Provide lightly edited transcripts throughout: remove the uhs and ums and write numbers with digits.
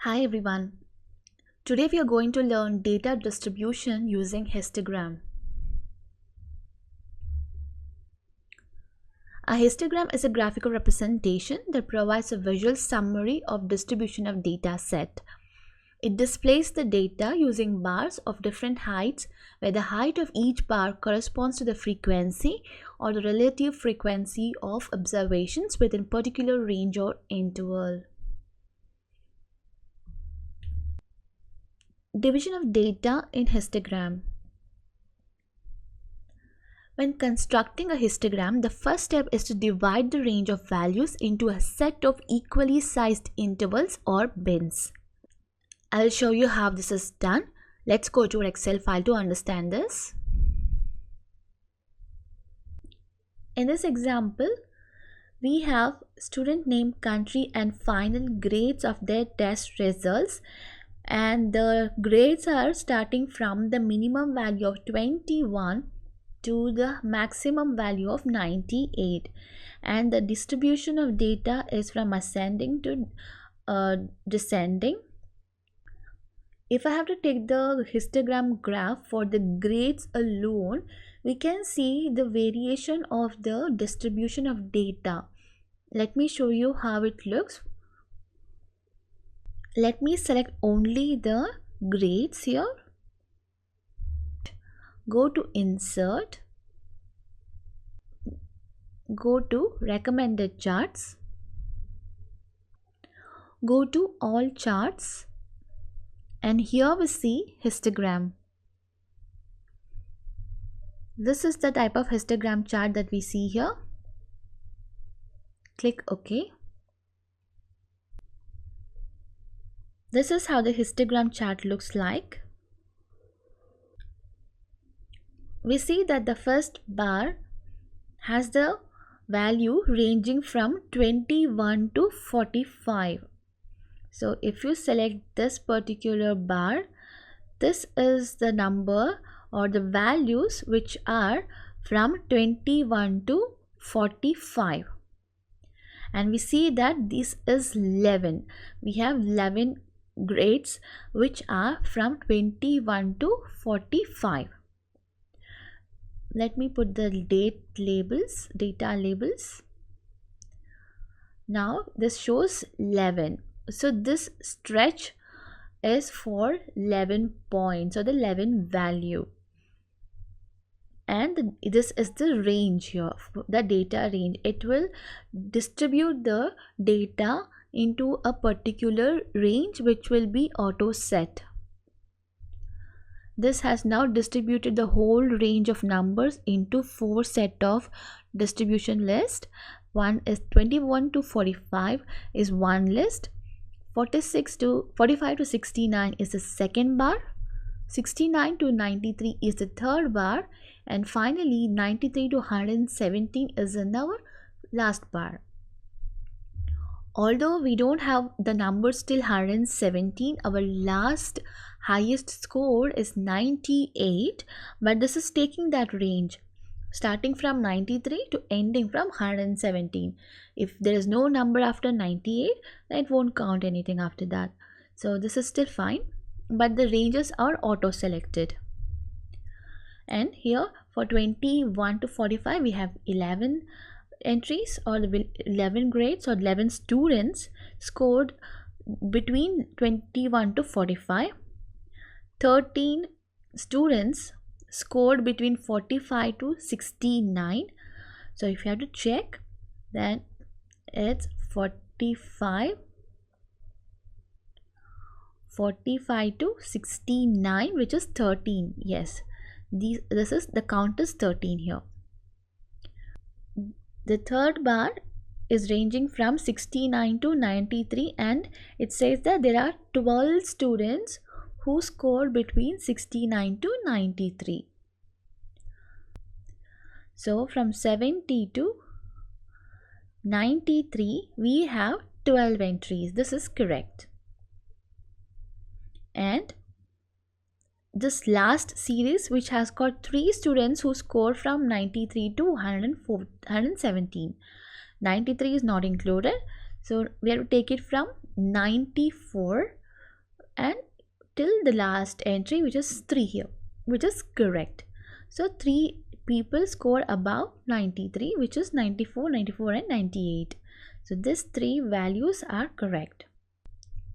Hi everyone. Today we are going to learn data distribution using histogram. A histogram is a graphical representation that provides a visual summary of distribution of data set. It displays the data using bars of different heights where the height of each bar corresponds to the frequency or the relative frequency of observations within particular range or interval. Division of data in histogram. When constructing a histogram, the first step is to divide the range of values into a set of equally sized intervals or bins. I'll show you how this is done. Let's go to our Excel file to understand this. In this example, we have student name, country and final grades of their test results, and the grades are starting from the minimum value of 21 to the maximum value of 98, and the distribution of data is from ascending to descending. If I have to take the histogram graph for the grades alone, we can see the variation of the distribution of data. Let me show you how it looks. Let me select only the grades here. Go to insert. Go to recommended charts. Go to all charts. And here we see histogram. This is the type of histogram chart that we see here. Click OK. This is how the histogram chart looks like. We see that the first bar has the value ranging from 21 to 45. So if you select this particular bar, this is the number or the values which are from 21 to 45. And we see that this is 11. We have 11 grades which are from 21 to 45. Let me put the data labels. Now this shows 11. So this stretch is for 11 points or the 11 value. And this is the range here, the data range. It will distribute the data into a particular range which will be auto set. This has now distributed the whole range of numbers into 4 set of distribution list. One is 21 to 45 is one list. 45 to 69 is the second bar. 69 to 93 is the third bar. And finally 93 to 117 is our last bar. Although we don't have the numbers till 117, our last highest score is 98, but this is taking that range starting from 93 to ending from 117. If there is no number after 98, then it won't count anything after that. So this is still fine, but the ranges are auto selected. And here for 21 to 45 we have 11 entries or 11 grades or 11 students scored between 21 to 45. 13 students scored between 45 to 69. So if you have to check, then it's 45 to 69, which is 13. Yes, this is the count is 13 here. The third bar is ranging from 69 to 93, and it says that there are 12 students who scored between 69 to 93. So from 70 to 93 we have 12 entries. This is correct. And this last series, which has got 3 students who score from 93 to 117. 93 is not included, so we have to take it from 94 and till the last entry, which is 3 here, which is correct. So 3 people score above 93, which is 94, 94 and 98. So these 3 values are correct.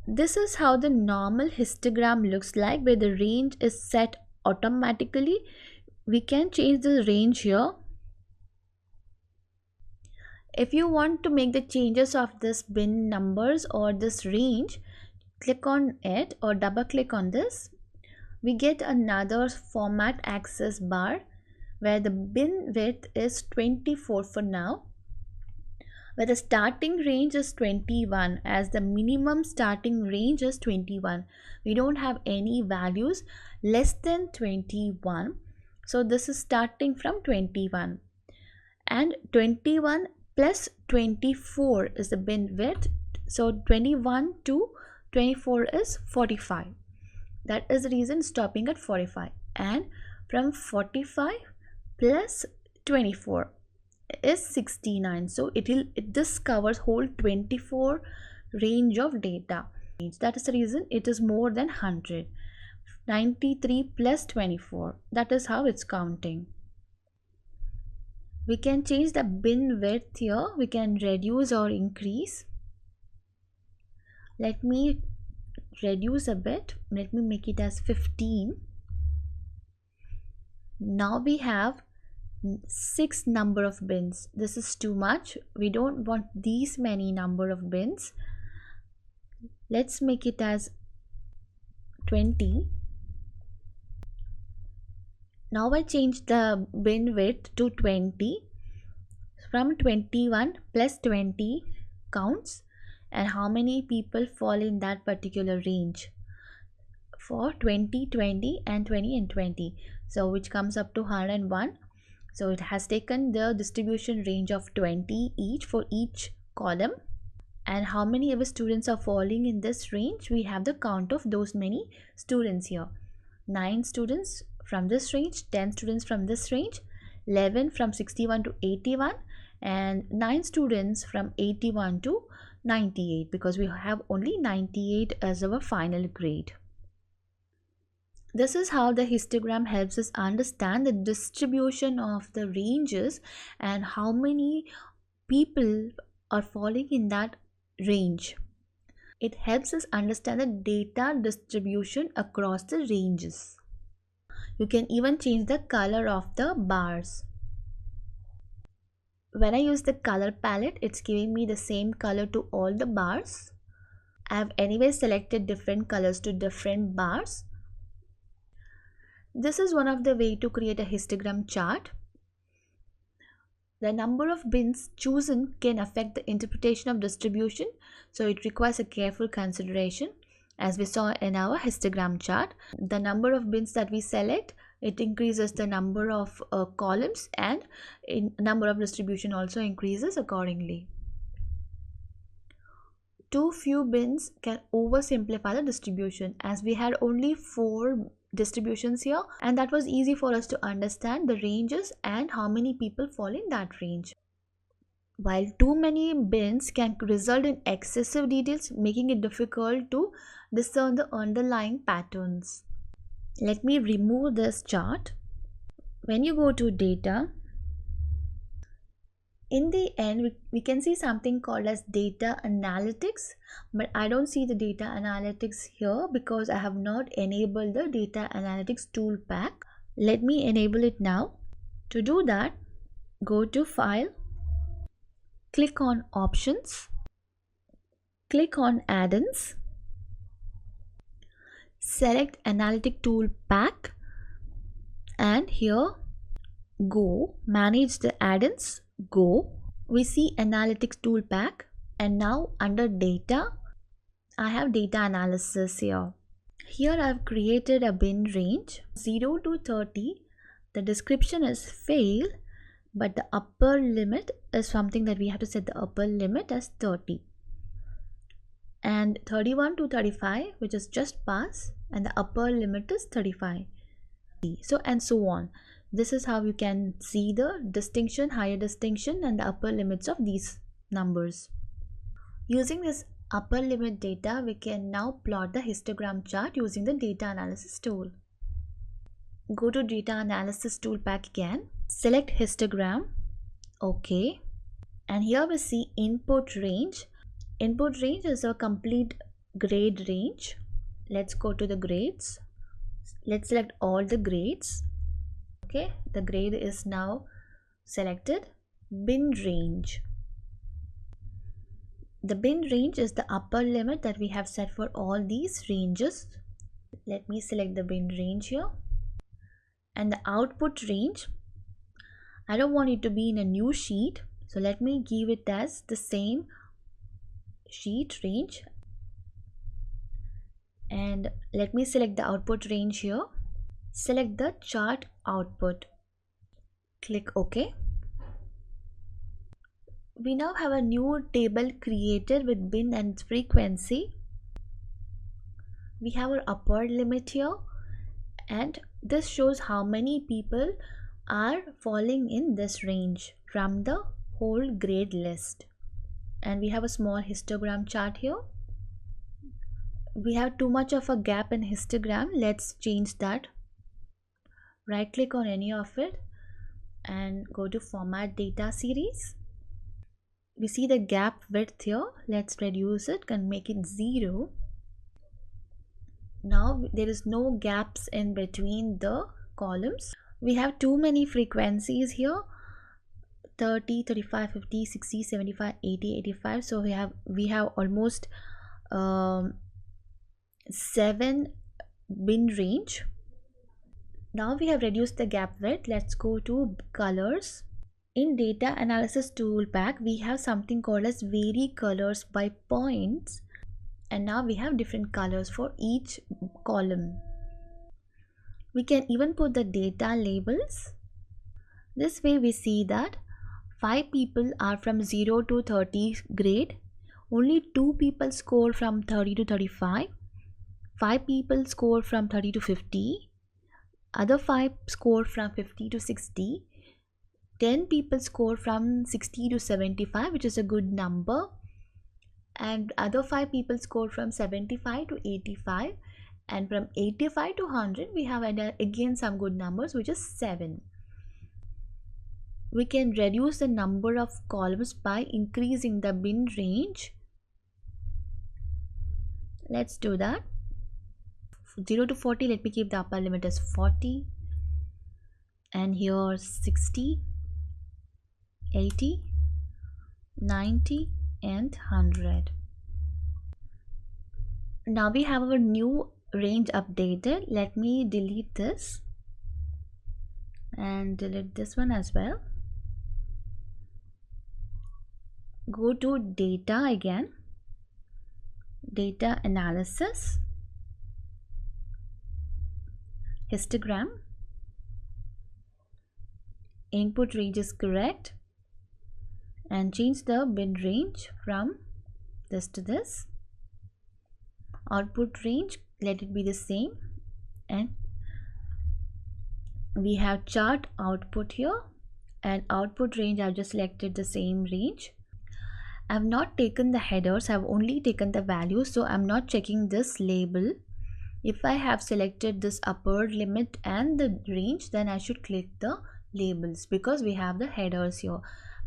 This is how the normal histogram looks like, where the range is set automatically. We can change the range here. If you want to make the changes of this bin numbers or this range, click on it or double click on this. We get another format access bar where the bin width is 24 for now, where the starting range is 21, as the minimum starting range is 21. We don't have any values less than 21. So this is starting from 21, and 21 plus 24 is the bin width. So 21 to 24 is 45. That is the reason stopping at 45. And from 45 plus 24 is 69. So this covers whole 24 range of data. That is the reason it is more than 100. 93 plus 24. That is how it's counting. We can change the bin width here. We can reduce or increase. Let me reduce a bit. Let me make it as 15. Now we have 6 number of bins. This is too much. We don't want these many number of bins. Let's make it as 20. Now I change the bin width to 20. From 21 plus 20 counts, and how many people fall in that particular range for 20, 20 and 20 and 20. So which comes up to 101. So it has taken the distribution range of 20 each for each column. And how many of the students are falling in this range? We have the count of those many students here. 9 students from this range, 10 students from this range, 11 from 61 to 81, and 9 students from 81 to 98, because we have only 98 as our final grade. This is how the histogram helps us understand the distribution of the ranges and how many people are falling in that range. It helps us understand the data distribution across the ranges. You can even change the color of the bars. When I use the color palette, it's giving me the same color to all the bars. I have anyway selected different colors to different bars. This is one of the way to create a histogram chart. The number of bins chosen can affect the interpretation of distribution, so it requires a careful consideration. As we saw in our histogram chart, the number of bins that we select, it increases the number of columns, and number of distribution also increases accordingly. Too few bins can oversimplify the distribution, as we had only 4 distributions here, and that was easy for us to understand the ranges and how many people fall in that range. While too many bins can result in excessive details, making it difficult to discern the underlying patterns. Let me remove this chart. When you go to data, in the end we can see something called as data analytics, but I don't see the data analytics here because I have not enabled the data analytics tool pack. Let me enable it now. To do that, go to File, click on Options, click on Add-ins, select Analytic Tool Pack, and here go Manage the Add-ins. Go. We see Analytics Tool Pack, and now under Data, I have Data Analysis here. Here I have created a bin range 0 to 30. The description is fail, but the upper limit is something that we have to set the upper limit as 30. And 31 to 35, which is just pass, and the upper limit is 35. So and so on. This is how you can see the distinction, higher distinction, and the upper limits of these numbers. Using this upper limit data, we can now plot the histogram chart using the data analysis tool. Go to data analysis tool pack again, select histogram, OK, and here we see input range. Input range is a complete grade range. Let's go to the grades. Let's select all the grades. Okay, the grade is now selected. Bin range. The bin range is the upper limit that we have set for all these ranges. Let me select the bin range here. And the output range, I don't want it to be in a new sheet, so let me give it as the same sheet range. And let me select the output range here. Select the chart output. Click OK. We now have a new table created with bin and frequency. We have our upper limit here, and this shows how many people are falling in this range from the whole grade list. And we have a small histogram chart here. We have too much of a gap in histogram. Let's change that. Right click on any of it and go to format data series. We see the gap width here. Let's reduce it and make it 0. Now there is no gaps in between the columns. We have too many frequencies here, 30, 35, 50, 60, 75, 80, 85. So we have almost 7 bin range. Now we have reduced the gap width. Let's go to colors. In data analysis tool pack, we have something called as vary colors by points, and now we have different colors for each column. We can even put the data labels. This way we see that 5 people are from 0 to 30 grade, only 2 people score from 30 to 35, 5 people score from 30 to 50, other 5 score from 50 to 60, 10 people score from 60 to 75, which is a good number, and other 5 people score from 75 to 85, and from 85 to 100 we have again some good numbers, which is 7. We can reduce the number of columns by increasing the bin range. Let's do that. 0 to 40, let me keep the upper limit as 40, and here 60, 80, 90 and 100. Now we have our new range updated. Let me delete this and delete this one as well. Go to data again, data analysis, histogram, input range is correct, and change the bin range from this to this. Output range, let it be the same, and we have chart output here, and output range I've just selected the same range. I've not taken the headers, I've only taken the values, so I'm not checking this label. If I have selected this upper limit and the range, then I should click the labels because we have the headers here.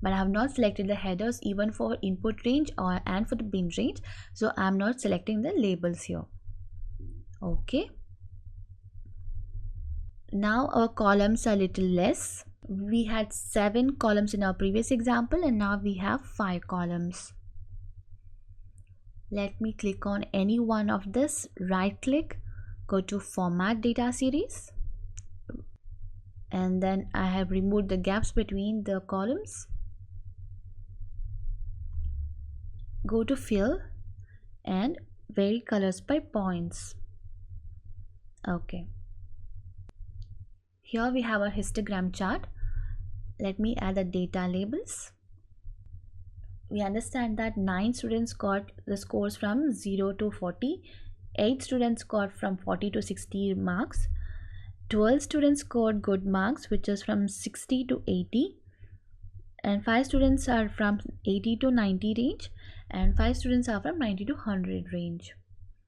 But I have not selected the headers even for input range and for the bin range, so I'm not selecting the labels here. Okay. Now our columns are a little less. We had 7 columns in our previous example, and now we have 5 columns. Let me click on any one of this, right click, go to format data series, and then I have removed the gaps between the columns. Go to fill and vary colors by points. Okay. Here we have a histogram chart. Let me add the data labels. We understand that 9 students got the scores from 0 to 40, 8 students got from 40 to 60 marks, 12 students scored good marks, which is from 60 to 80, and 5 students are from 80 to 90 range, and 5 students are from 90 to 100 range,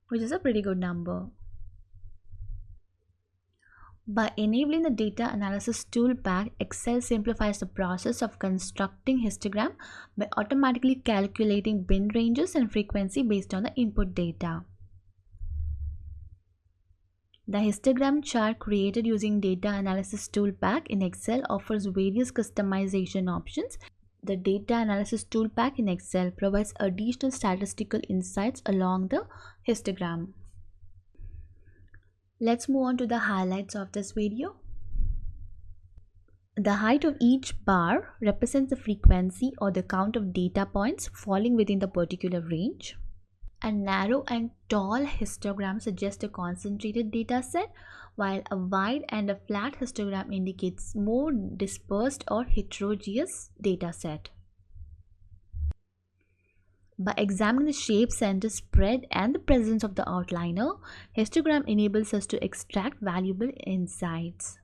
which is a pretty good number. By enabling the data analysis toolpack, Excel simplifies the process of constructing histogram by automatically calculating bin ranges and frequency based on the input data. The histogram chart created using data analysis toolpack in Excel offers various customization options. The data analysis toolpack in Excel provides additional statistical insights along the histogram. Let's move on to the highlights of this video. The height of each bar represents the frequency or the count of data points falling within the particular range. A narrow and tall histogram suggests a concentrated data set, while a wide and a flat histogram indicates more dispersed or heterogeneous data set. By examining the shape, center, spread, and the presence of the outliner, histogram enables us to extract valuable insights.